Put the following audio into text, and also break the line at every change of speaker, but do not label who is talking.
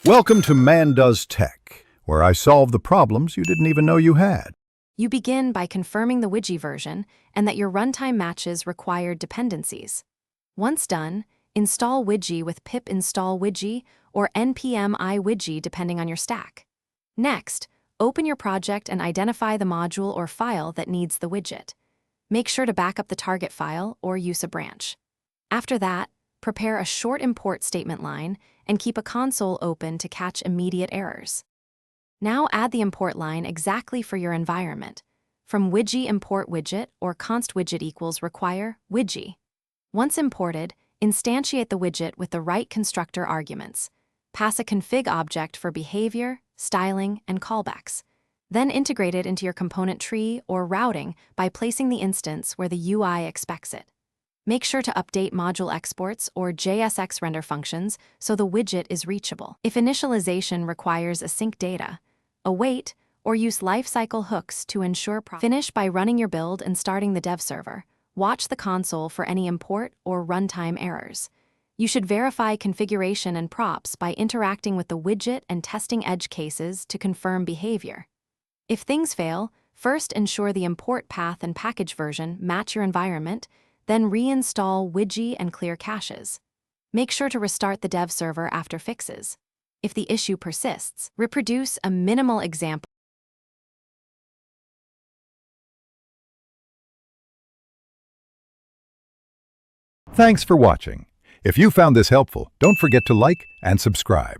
Welcome to Man Does Tech, where I solve the problems you didn't even know you had.
You begin by confirming the Widgy version and that your runtime matches required dependencies. Once done, install Widgy with pip install Widgy or npm iWidgy depending on your stack. Next, open your project and identify the module or file that needs the widget. Make sure to back up the target file or use a branch. After that, prepare a short import statement line and keep a console open to catch immediate errors. Now add the import line exactly for your environment. From Widgy import widget or const widget equals require Widgy. Once imported, instantiate the widget with the right constructor arguments. Pass a config object for behavior, styling, and callbacks. Then integrate it into your component tree or routing by placing the instance where the UI expects it. Make sure to update module exports or JSX render functions so the widget is reachable. If initialization requires async data, await or use lifecycle hooks to ensure Finish by running your build and starting the dev server. Watch the console for any import or runtime errors. You should verify configuration and props by interacting with the widget and testing edge cases to confirm behavior. If things fail, first ensure the import path and package version match your environment, then reinstall Widgy and clear caches. Make sure to restart the dev server after fixes. If the issue persists, reproduce a minimal example.
Thanks for watching. If you found this helpful, don't forget to like and subscribe.